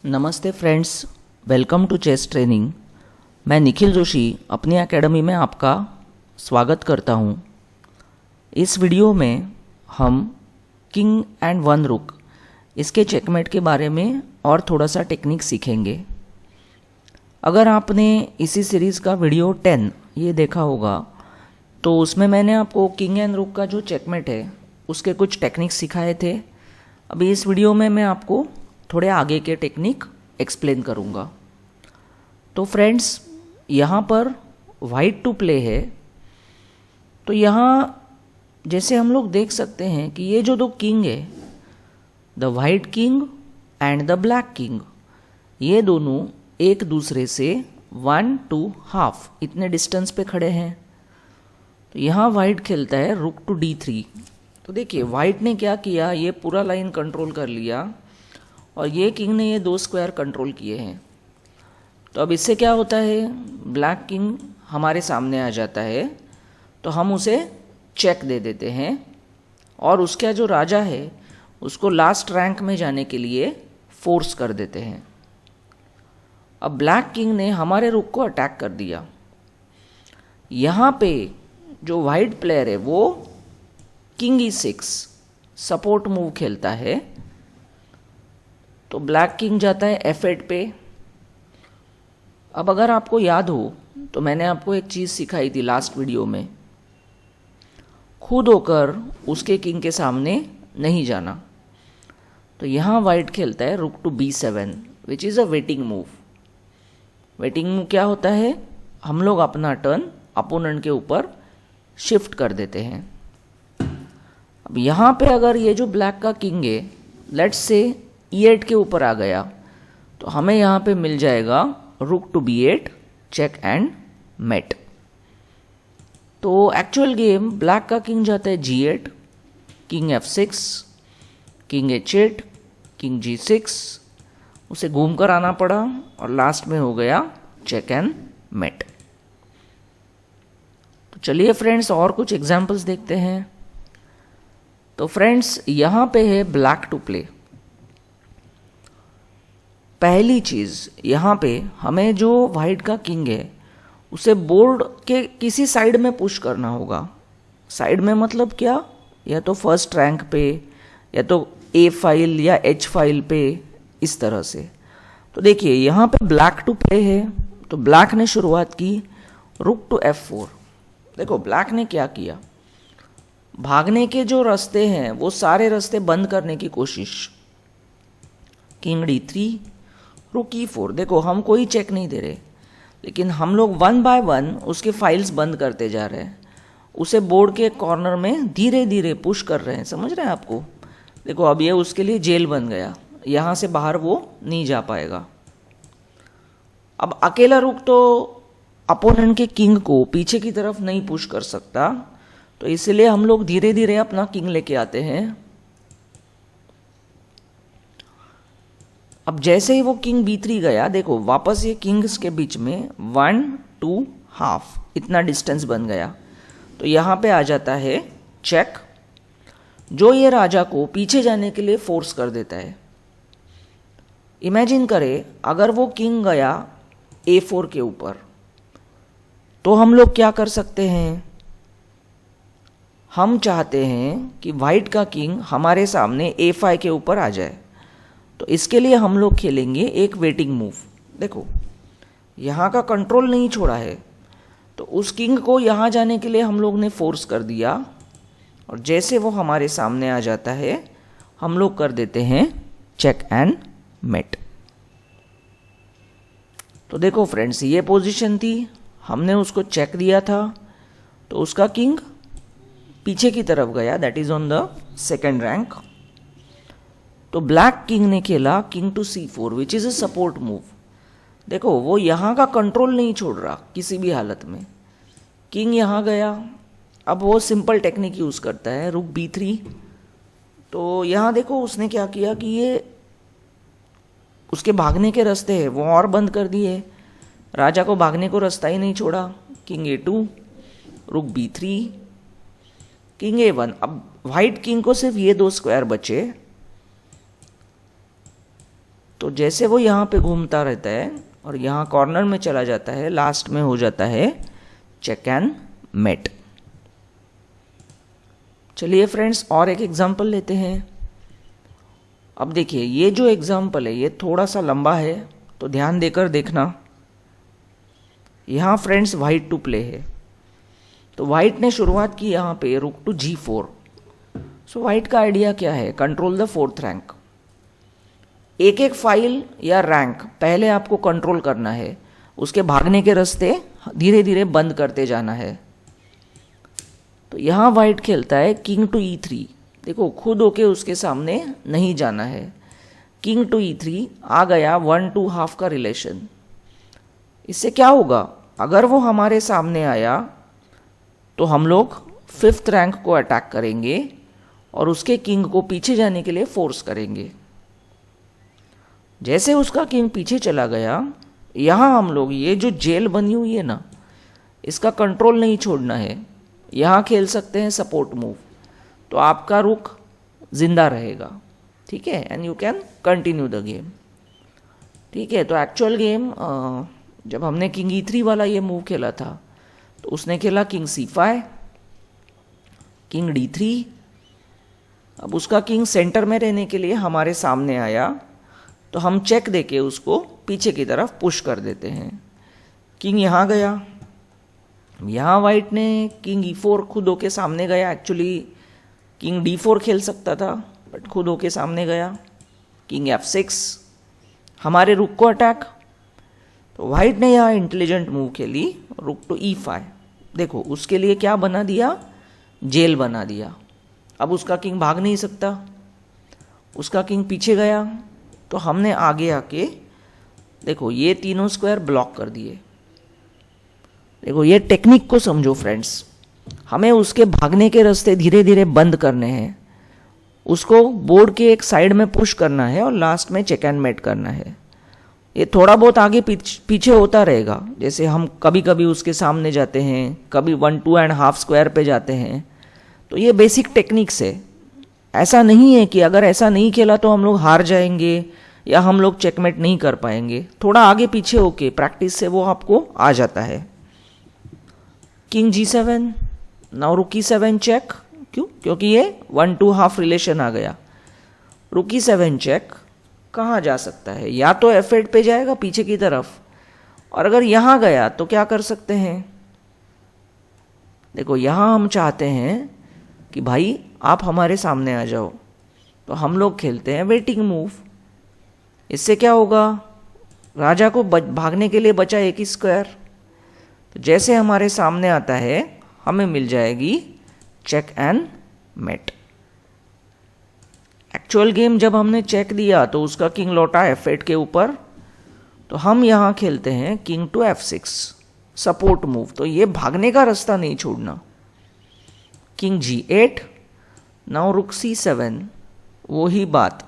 नमस्ते friends, welcome to chess training. मैं निखिल जोशी अपनी एकेडमी में आपका स्वागत करता हूं। इस वीडियो में हम किंग एंड वन रुक इसके चेकमेट के बारे में और थोड़ा सा टेक्निक सीखेंगे। अगर आपने इसी सीरीज़ का वीडियो 10 ये देखा होगा तो उसमें मैंने आपको किंग एंड रुक का जो चेकमेट है उसके कुछ टेक्निक सिखाए थे। अभी इस वीडियो में मैं आपको थोड़े आगे के टेक्निक एक्सप्लेन करूँगा। तो फ्रेंड्स, यहाँ पर वाइट टू प्ले है। तो यहाँ जैसे हम लोग देख सकते हैं कि ये जो दो किंग है, the white king and the black king, ये दोनों एक दूसरे से 1 2 हाफ इतने डिस्टेंस पे खड़े हैं। तो यहाँ वाइट खेलता है रुक टू d3। तो देखिए वाइट ने क्या किया, ये पूरा लाइन कंट्रोल कर लिया और ये किंग ने ये 2 स्क्वायर कंट्रोल किए हैं। तो अब इससे क्या होता है, ब्लैक किंग हमारे सामने आ जाता है तो हम उसे चेक दे देते हैं और उसका जो राजा है उसको लास्ट रैंक में जाने के लिए फोर्स कर देते हैं। अब ब्लैक किंग ने हमारे रुक को अटैक कर दिया। यहाँ पे जो वाइट प्लेयर है वो किंग e6 सपोर्ट मूव खेलता है। तो ब्लैक किंग जाता है f8 पे। अब अगर आपको याद हो तो मैंने आपको एक चीज़ सिखाई थी लास्ट वीडियो में, खुद होकर उसके किंग के सामने नहीं जाना। तो यहाँ वाइट खेलता है rook to b7 which is a waiting move. Waiting move क्या होता है, हम लोग अपना टर्न अपोनेंट के ऊपर शिफ्ट कर देते हैं। अब यहाँ पे अगर ये जो ब्लैक का किंग है लेट्स से e8 के ऊपर आ गया तो हमें यहाँ पे मिल जाएगा rook to b8 check and mate. तो एक्चुअल गेम ब्लैक का किंग जाता है g8, king f6, king h8, king g6, उसे घूम कर आना पड़ा और लास्ट में हो गया चेक एंड मेट। तो चलिए फ्रेंड्स और कुछ एग्जांपल्स देखते हैं। तो फ्रेंड्स यहाँ पे है ब्लैक टू प्ले। पहली चीज़ यहाँ पे हमें जो वाइट का किंग है उसे बोर्ड के किसी साइड में पुश करना होगा। साइड में मतलब क्या, या तो फर्स्ट रैंक पे या तो ए फाइल या एच फाइल पे, इस तरह से। तो देखिए यहाँ पे ब्लैक टू प्ले है तो ब्लैक ने शुरुआत की रुक टू f4। देखो ब्लैक ने क्या किया, भागने के जो रास्ते हैं वो सारे रास्ते बंद करने की कोशिश। किंग d3, रुक e4। देखो हम कोई चेक नहीं दे रहे लेकिन हम लोग 1 बाय 1 उसके फाइल्स बंद करते जा रहे हैं, उसे बोर्ड के कॉर्नर में धीरे धीरे पुश कर रहे हैं। समझ रहे हैं आपको। देखो अब ये उसके लिए जेल बन गया, यहाँ से बाहर वो नहीं जा पाएगा। अब अकेला रुक तो अपोनेंट के किंग को पीछे की तरफ नहीं पुश कर सकता, तो इसलिए हम लोग धीरे धीरे अपना किंग लेके आते हैं। अब जैसे ही वो किंग b3 गया, देखो वापस ये किंग्स के बीच में 1 2 हाफ इतना डिस्टेंस बन गया। तो यहाँ पे आ जाता है चेक, जो ये राजा को पीछे जाने के लिए फोर्स कर देता है। इमेजिन करें अगर वो किंग गया a4 के ऊपर तो हम लोग क्या कर सकते हैं, हम चाहते हैं कि वाइट का किंग हमारे सामने a5 के ऊपर आ जाए। तो इसके लिए हम लोग खेलेंगे एक वेटिंग मूव। देखो यहाँ का कंट्रोल नहीं छोड़ा है तो उस किंग को यहाँ जाने के लिए हम लोग ने फोर्स कर दिया और जैसे वो हमारे सामने आ जाता है हम लोग कर देते हैं चेक एंड मेट। तो देखो फ्रेंड्स ये पोजीशन थी, हमने उसको चेक दिया था तो उसका किंग पीछे की तरफ गया, that is on the second rank. तो ब्लैक किंग ने खेला king to c4 which is a support move. देखो वो यहाँ का कंट्रोल नहीं छोड़ रहा किसी भी हालत में। किंग यहाँ गया, अब वो सिंपल टेक्निक यूज करता है रुक b3। तो यहाँ देखो उसने क्या किया कि ये उसके भागने के रास्ते हैं वो और बंद कर दिए, राजा को भागने को रास्ता ही नहीं छोड़ा। किंग a2, रुक b3, किंग a1। अब वाइट किंग को सिर्फ ये 2 स्क्वायर बचे तो जैसे वो यहाँ पे घूमता रहता है और यहाँ कॉर्नर में चला जाता है, लास्ट में हो जाता है चेक एंड मेट। चलिए फ्रेंड्स और एक एग्जांपल लेते हैं। अब देखिए ये जो एग्जांपल है ये थोड़ा सा लंबा है, तो ध्यान देकर देखना। यहाँ फ्रेंड्स वाइट टू प्ले है, तो वाइट ने शुरुआत की यहाँ पे rook to G4। So white का आइडिया क्या है? Control the fourth rank. एक एक फाइल या रैंक पहले आपको कंट्रोल करना है, उसके भागने के रास्ते धीरे धीरे बंद करते जाना है। तो यहाँ वाइट खेलता है किंग टू E3। देखो खुद होके उसके सामने नहीं जाना है। किंग टू E3 आ गया 1-2 हाफ का रिलेशन। इससे क्या होगा? अगर वो हमारे सामने आया तो हम लोग 5th रैंक को अटैक करेंगे और उसके किंग को पीछे जाने के लिए फोर्स करेंगे। जैसे उसका किंग पीछे चला गया, यहाँ हम लोग ये जो जेल बनी हुई है ना, इसका कंट्रोल नहीं छोड़ना है। यहाँ खेल सकते हैं सपोर्ट मूव, तो आपका रुक जिंदा रहेगा। ठीक है, and you can continue the game. ठीक है, तो एक्चुअल गेम जब हमने किंग E3 वाला ये मूव खेला था तो उसने खेला किंग C5, किंग D3। अब उसका किंग सेंटर में रहने के लिए हमारे सामने आया, तो हम चेक देके उसको पीछे की तरफ पुश कर देते हैं। किंग यहाँ गया, यहाँ वाइट ने किंग E4 खुद होके सामने गया। एक्चुअली किंग D4 खेल सकता था बट खुद होके सामने गया। किंग F6 हमारे रुक को अटैक। तो वाइट ने यहाँ इंटेलिजेंट मूव खेली, रुक टू E5। देखो उसके लिए क्या बना दिया? जेल बना दिया। अब उसका किंग भाग नहीं सकता, उसका किंग पीछे गया, तो हमने आगे आके देखो ये तीनों स्क्वायर ब्लॉक कर दिए। देखो ये टेक्निक को समझो फ्रेंड्स, हमें उसके भागने के रास्ते धीरे धीरे बंद करने हैं, उसको बोर्ड के एक साइड में पुश करना है और लास्ट में चेक एंड मेट करना है। ये थोड़ा बहुत आगे पीछे होता रहेगा, जैसे हम कभी कभी उसके सामने जाते हैं, कभी 1-2.5 स्क्वायर पे जाते हैं। तो ये बेसिक टेक्निक्स है। ऐसा नहीं है कि अगर ऐसा नहीं खेला तो हम लोग हार जाएंगे या हम लोग चेकमेट नहीं कर पाएंगे। थोड़ा आगे पीछे होके प्रैक्टिस से वो आपको आ जाता है। किंग G7, नाउ रुक E7 चेक। क्यों? क्योंकि ये 1-2 हाफ रिलेशन आ गया। रुक E7 चेक कहाँ जा सकता है? या तो F8 पे जाएगा पीछे की तरफ, और अगर यहाँ गया तो क्या कर सकते हैं? देखो यहाँ हम चाहते हैं कि भाई आप हमारे सामने आ जाओ, तो हम लोग खेलते हैं वेटिंग मूव। इससे क्या होगा? राजा को भागने के लिए बचा एक ही स्क्वायर, तो जैसे हमारे सामने आता है हमें मिल जाएगी check and mate. Actual game जब हमने चेक दिया तो उसका किंग लौटा F8 के ऊपर, तो हम यहाँ खेलते हैं king to F6 support move. तो ये भागने का रास्ता नहीं छोड़ना। किंग G8, नाउ रुक C7। वही बात,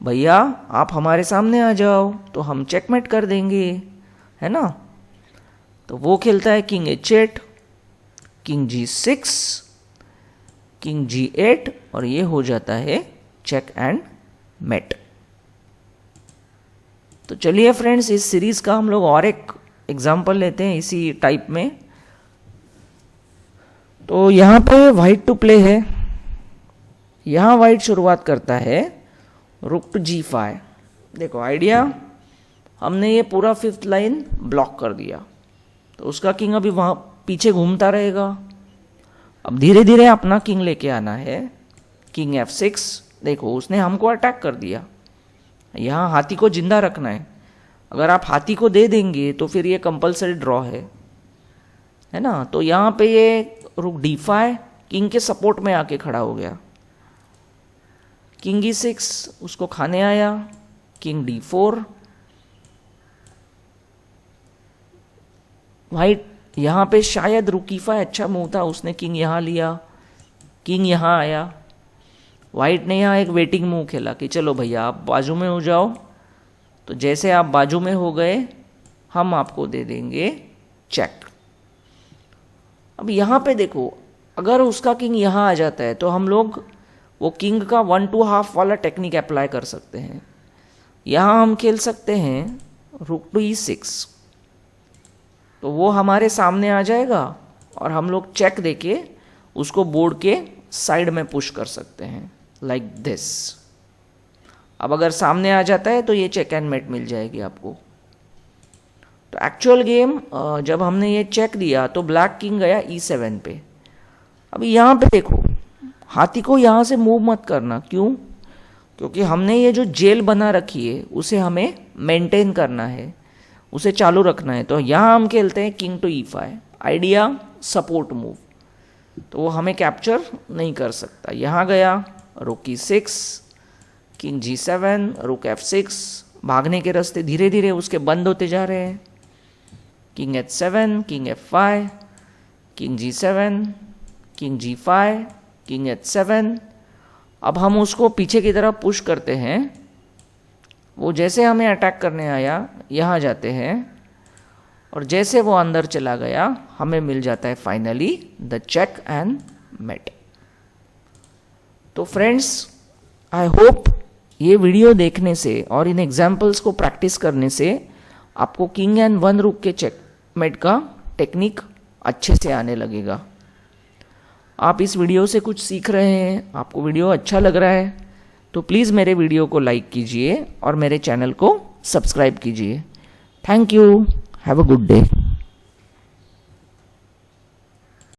भैया आप हमारे सामने आ जाओ तो हम चेकमेट कर देंगे, है ना। तो वो खेलता है king H8, king G6, king G8, और ये हो जाता है चेक एंड मेट। तो चलिए फ्रेंड्स इस सीरीज का हम लोग और एक एग्जांपल लेते हैं इसी टाइप में। तो यहाँ पे वाइट टू प्ले है। यहाँ वाइट शुरुआत करता है रुक टू G5। देखो आइडिया, हमने ये पूरा 5th लाइन ब्लॉक कर दिया, तो उसका किंग अभी वहाँ पीछे घूमता रहेगा। अब धीरे धीरे अपना किंग लेके आना है। किंग F6, देखो उसने हमको अटैक कर दिया। यहाँ हाथी को जिंदा रखना है। अगर आप हाथी को दे देंगे तो फिर ये कंपलसरी ड्रॉ है ना। तो यहाँ पे ये रुक D5 किंग के सपोर्ट में आके खड़ा हो गया। किंग E6 उसको खाने आया। किंग D4, वाइट यहाँ पे शायद रुक E5 अच्छा मूव था, उसने किंग यहाँ लिया, किंग यहाँ आया। वाइट ने यहाँ एक वेटिंग मूव खेला कि चलो भैया आप बाजू में हो जाओ। तो जैसे आप बाजू में हो गए हम आपको दे देंगे चेक। अब यहाँ पे देखो, अगर उसका किंग यहाँ आ जाता है तो हम लोग वो किंग का 1-2 हाफ वाला टेक्निक अप्लाई कर सकते हैं। यहाँ हम खेल सकते हैं रुक टू E6, तो वो हमारे सामने आ जाएगा और हम लोग चेक देके उसको बोर्ड के साइड में पुश कर सकते हैं लाइक दिस। अब अगर सामने आ जाता है तो ये चेक एंड मेट मिल जाएगी आपको। तो एक्चुअल गेम जब हमने ये चेक दिया तो ब्लैक किंग गया E7 पे। अभी यहाँ पे देखो, हाथी को यहाँ से मूव मत करना। क्यों? क्योंकि हमने ये जो जेल बना रखी है उसे हमें मेंटेन करना है, उसे चालू रखना है। तो यहाँ हम खेलते हैं king to E5, idea support move, तो वो हमें कैप्चर नहीं कर सकता। यहाँ गया रुक E6, किंग G7, रुक F6, भागने के रास्ते धीरे धीरे उसके बंद होते जा रहे हैं। King H7, king F5, king G7, king G5, king H7। अब हम उसको पीछे की तरफ पुश करते हैं। वो जैसे हमें अटैक करने आया यहाँ जाते हैं, और जैसे वो अंदर चला गया हमें मिल जाता है finally the check and mate. तो फ्रेंड्स, आई होप ये वीडियो देखने से और इन एग्जाम्पल्स को प्रैक्टिस करने से आपको किंग एंड 1 रुक के चेक मेट का टेक्निक अच्छे से आने लगेगा। आप इस वीडियो से कुछ सीख रहे हैं, आपको वीडियो अच्छा लग रहा है, तो प्लीज़ मेरे वीडियो को लाइक कीजिए और मेरे चैनल को सब्सक्राइब कीजिए। Thank you. Have a good day.